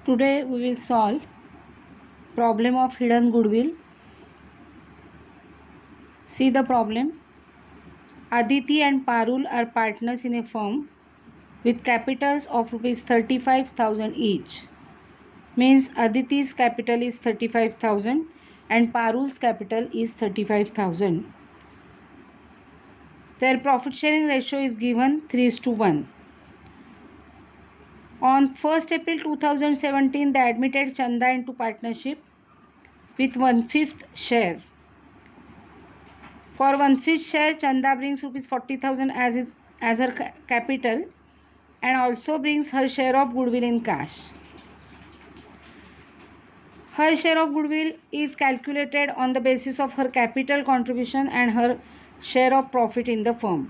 Today we will solve problem of hidden goodwill. See the problem. Aditi and Parul are partners in a firm with capitals of rupees 35,000 each. Means Aditi's capital is 35,000 and Parul's capital is 35,000. Their profit sharing ratio is given 3:1. On 1st April 2017, they admitted Chanda into partnership with 1/5 share. For 1/5 share, Chanda brings rupees 40,000 as her capital and also brings her share of goodwill in cash. Her share of goodwill is calculated on the basis of her capital contribution and her share of profit in the firm.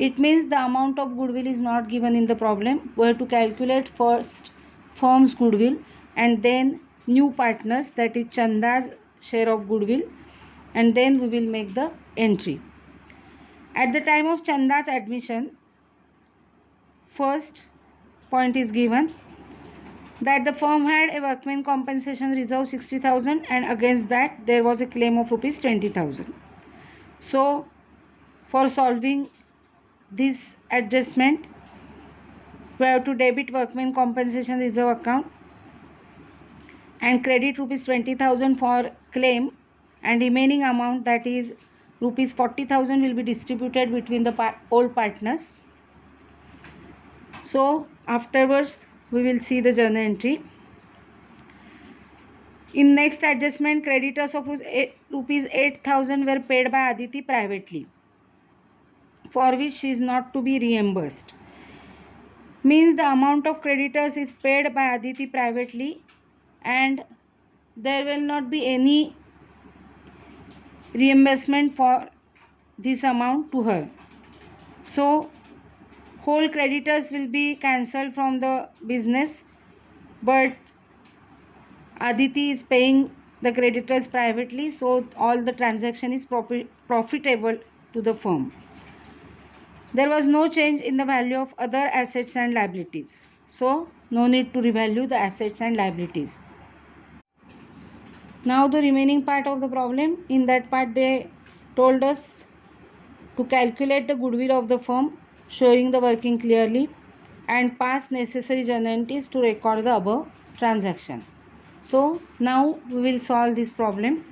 It means the amount of goodwill is not given in the problem. We have to calculate first firm's goodwill and then new partners, that is Chanda's share of goodwill, and then we will make the entry. At the time of Chanda's admission, first point is given that the firm had a workman compensation reserve 60,000 and against that there was a claim of rupees 20,000. So for solving this adjustment, we have to debit workman compensation reserve account and credit rupees 20,000 for claim, and remaining amount, that is rupees 40,000, will be distributed between the all partners. So afterwards we will see the journal entry. In next adjustment, creditors of rupees 8,000 were paid by Aditi privately, for which she is not to be reimbursed. Means the amount of creditors is paid by Aditi privately and there will not be any reimbursement for this amount to her. So whole creditors will be cancelled from the business, but Aditi is paying the creditors privately, so all the transaction is profitable to the firm. There was no change in the value of other assets and liabilities, so no need to revalue the assets and liabilities. Now the remaining part of the problem. In that part they told us to calculate the goodwill of the firm, showing the working clearly, and pass necessary journal entries to record the above transaction. So now we will solve this problem.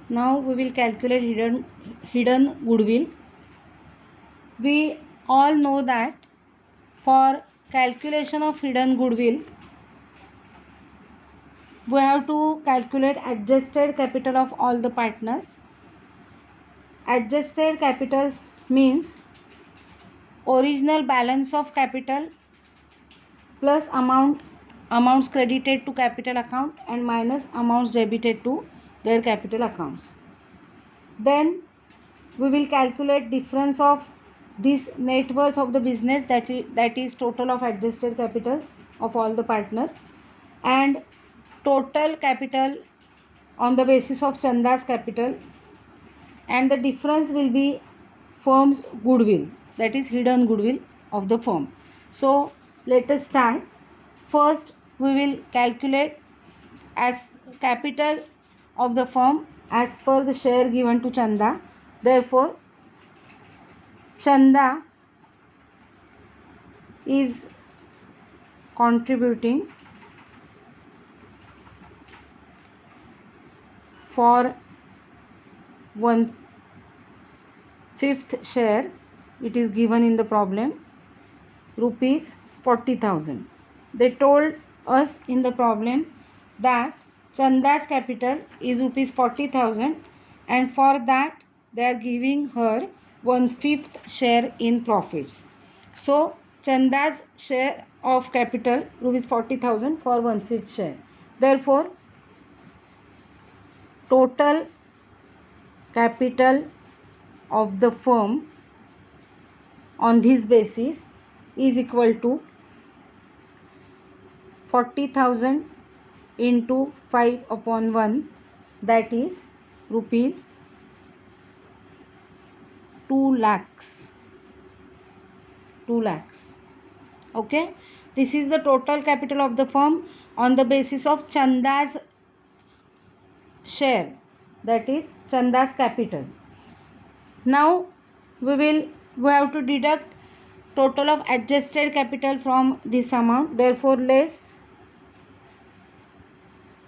Now we will calculate hidden goodwill. We all know that for calculation of hidden goodwill, we have to calculate adjusted capital of all the partners. Adjusted capitals means original balance of capital plus amounts credited to capital account and minus amounts debited to their capital accounts. Then we will calculate difference of this net worth of the business, that is total of adjusted capitals of all the partners, and total capital on the basis of Chanda's capital, and the difference will be firm's goodwill, that is hidden goodwill of the firm. So let us start. First we will calculate as capital of the firm as per the share given to Chanda. Therefore Chanda is contributing for 1/5 share, it is given in the problem, rupees 40,000. They told us in the problem that Chanda's capital is rupees 40,000 and for that they are giving her 1/5 share in profits. So Chanda's share of capital rupees 40,000 for 1/5 share. Therefore total capital of the firm on this basis is equal to 40,000 into 5/1, that is rupees 2 lakhs. Okay, this is the total capital of the firm on the basis of Chanda's share, that is Chanda's capital. Now we have to deduct total of adjusted capital from this amount. Therefore, less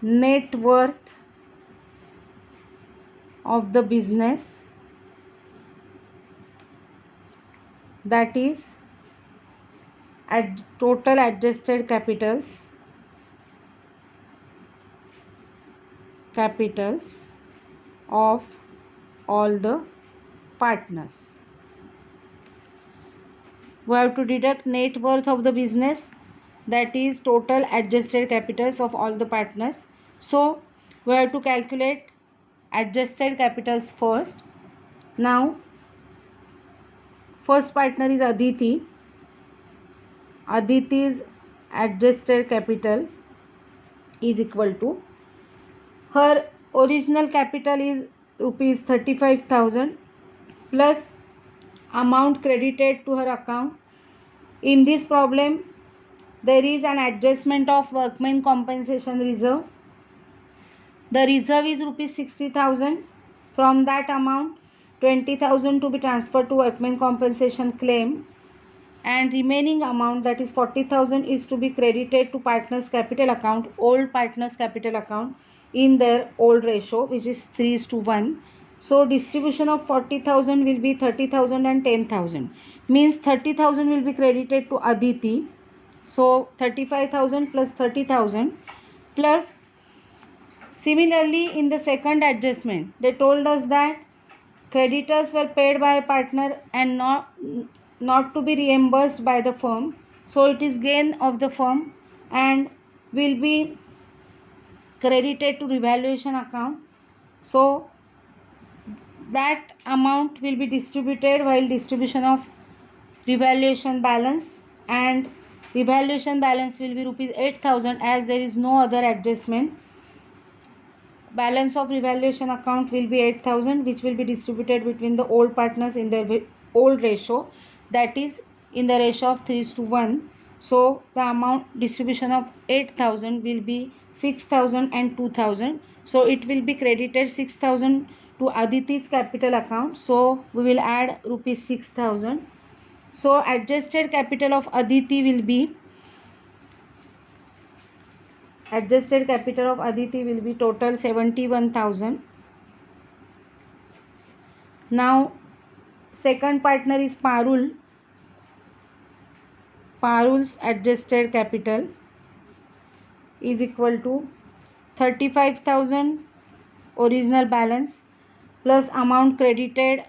net worth of the business, that is total adjusted capitals of all the partners. We have to deduct net worth of the business, that is total adjusted capitals of all the partners. So we have to calculate adjusted capitals first. Now first partner is Aditi. Aditi's adjusted capital is equal to, her original capital is rupees 35,000 plus amount credited to her account. In this problem, there is an adjustment of workmen compensation reserve. The reserve is rupees 60,000. From that amount, 20,000 to be transferred to workmen compensation claim, and remaining amount, that is 40,000, is to be credited to partners capital account, old partners capital account, in their old ratio, which is 3:1. So distribution of 40,000 will be 30,000 and 10,000. Means 30,000 will be credited to Aditi. So 35,000 plus 30,000 plus. Similarly, in the second adjustment, they told us that creditors were paid by a partner and not to be reimbursed by the firm. So it is gain of the firm and will be credited to revaluation account. So that amount will be distributed while distribution of revaluation balance, and revaluation balance will be rupees 8,000 as there is no other adjustment. Balance of revaluation account will be 8,000, which will be distributed between the old partners in their old ratio, that is in the ratio of 3:1. So the amount distribution of 8,000 will be 6,000 and 2,000. So it will be credited 6,000 to Aditi's capital account. So we will add rupees 6,000. So adjusted capital of Aditi will be, adjusted capital of Aditi will be total 71,000. Now second partner is Parul. Parul's adjusted capital is equal to 35,000 original balance plus amount credited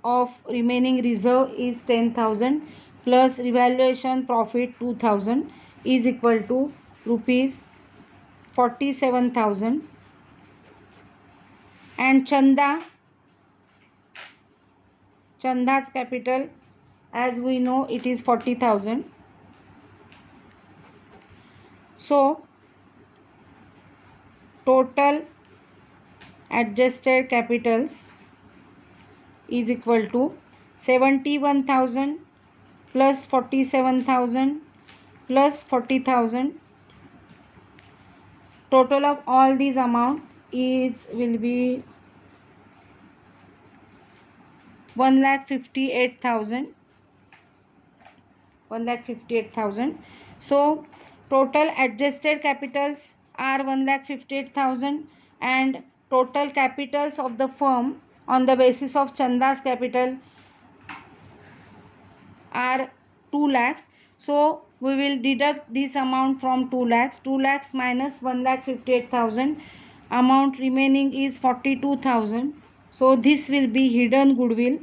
of remaining reserve is 10,000 plus revaluation profit 2,000 is equal to rupees 47,000. And Chanda's capital, as we know, it is 40,000. So total adjusted capitals is equal to 71,000 plus 47,000 plus 40,000. Total of all these amount will be 1,58,000. 1,58,000. So total adjusted capitals are 1,58,000 and total capitals of the firm on the basis of Chanda's capital are 2 lakhs. So we will deduct this amount from 2 lakhs. 2 lakhs minus 1,58,000. Amount remaining is 42,000. So this will be hidden goodwill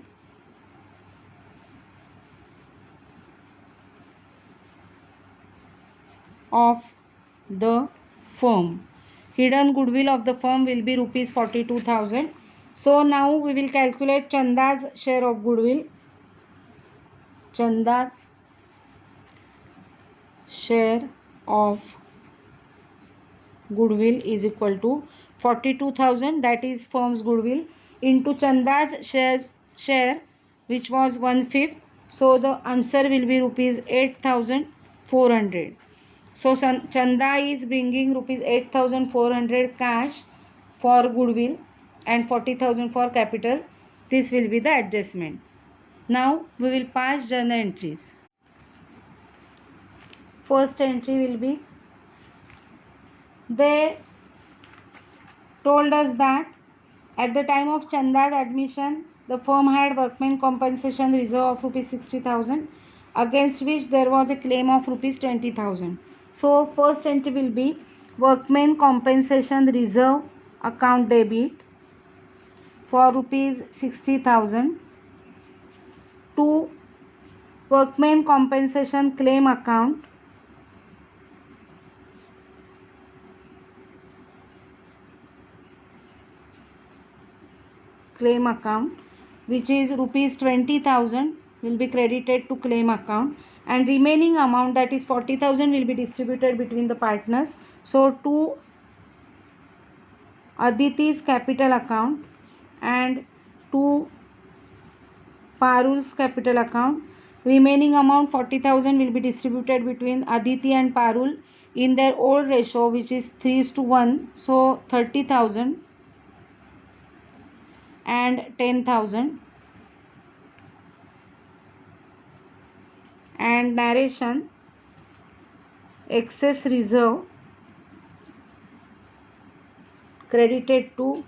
of the firm. Hidden goodwill of the firm will be rupees 42,000. So now we will calculate Chanda's share of goodwill. Chanda's share of goodwill is equal to 42,000, that is firm's goodwill, into Chanda's share which was 1/5. So the answer will be rupees 8,400. So Chanda is bringing rupees 8,400 cash for goodwill and 40,000 for capital. This will be the adjustment. Now we will pass journal entries. First entry will be, they told us that at the time of Chanda's admission, the firm had workmen compensation reserve of rupees 60,000, against which there was a claim of rupees 20,000. So first entry will be workmen compensation reserve account debit for rupees 60,000 to workmen compensation claim account which is rupees 20,000 will be credited to claim account, and remaining amount, that is 40,000, will be distributed between the partners. So to Aditi's capital account and to Parul's capital account. Remaining amount 40,000 will be distributed between Aditi and Parul in their old ratio, which is 3:1. So 30,000 and 10,000. And narration, excess reserve credited to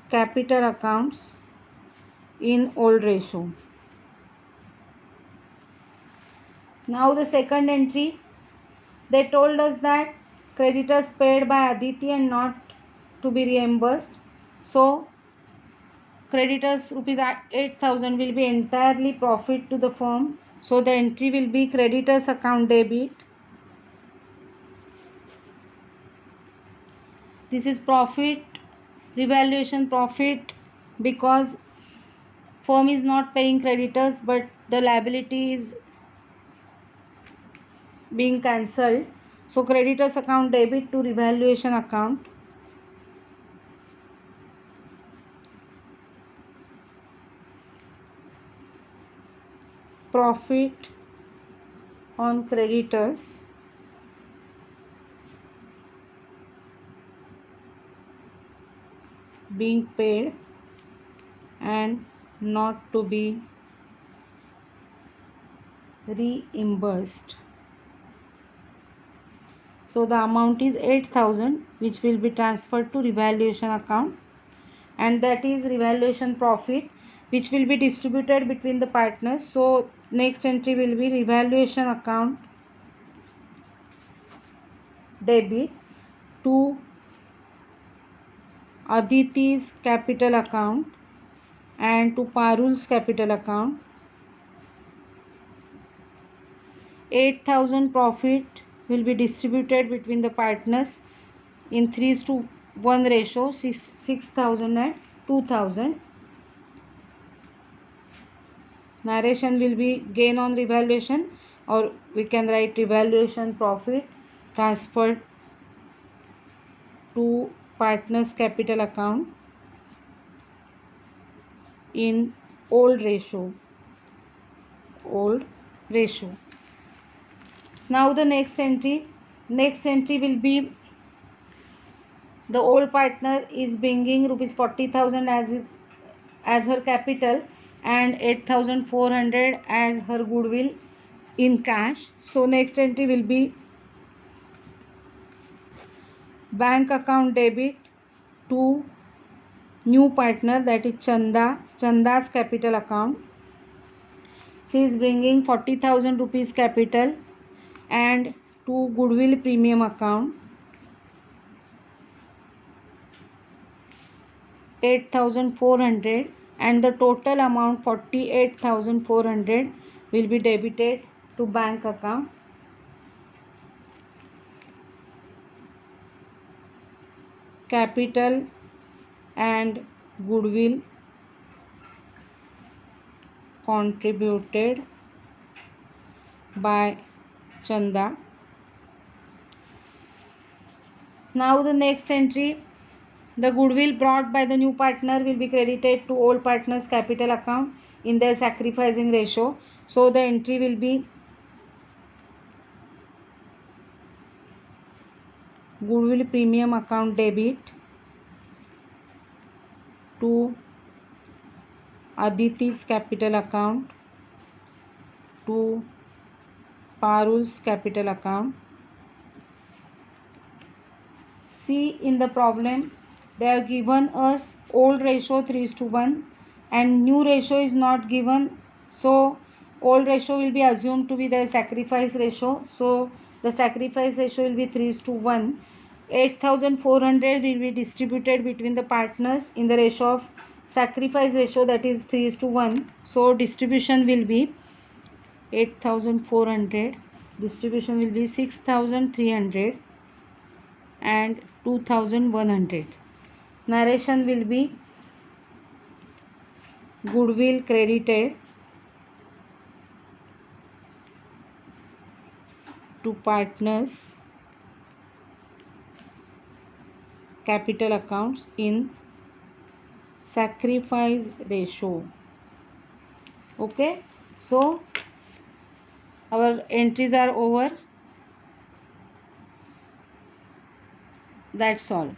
capital accounts in old ratio. Now the second entry, they told us that creditors paid by Aditi and not to be reimbursed. So creditors rupees 8,000 will be entirely profit to the firm. So the entry will be creditors account debit. This is profit, revaluation profit, because firm is not paying creditors but the liability is being cancelled. So creditors account debit to revaluation account. Profit on creditors being paid and not to be reimbursed. So the amount is 8,000, which will be transferred to revaluation account, and that is revaluation profit, which will be distributed between the partners. So next entry will be revaluation account debit to Aditi's capital account and to Parul's capital account. 8,000 profit will be distributed between the partners in 3:1 ratio, 6,000 and 2,000. Narration will be gain on revaluation, or we can write revaluation profit transferred to partners capital account in old ratio. Now the next entry will be, the old partner is bringing rupees 40,000 as her capital and 8,400 as her goodwill in cash. So next entry will be bank account debit to new partner, that is Chanda's capital account. She is bringing 40,000 rupees capital and to goodwill premium account 8,400, and the total amount 48,400 will be debited to bank account. Capital and goodwill contributed by Chanda. Now the next entry, The goodwill brought by the new partner will be credited to old partner's capital account in their sacrificing ratio. So the entry will be goodwill premium account debit to Aditi's capital account to Parul's capital account. See, in the problem they have given us old ratio 3:1 and new ratio is not given, so old ratio will be assumed to be the sacrifice ratio. So the sacrifice ratio will be 3:1. 8,400 will be distributed between the partners in the ratio of sacrifice ratio, that is 3:1. So distribution will be 8,400, distribution will be 6,300 and 2,100. Narration will be goodwill credited to partners capital accounts in sacrifice ratio. Okay, so our entries are over. That's all.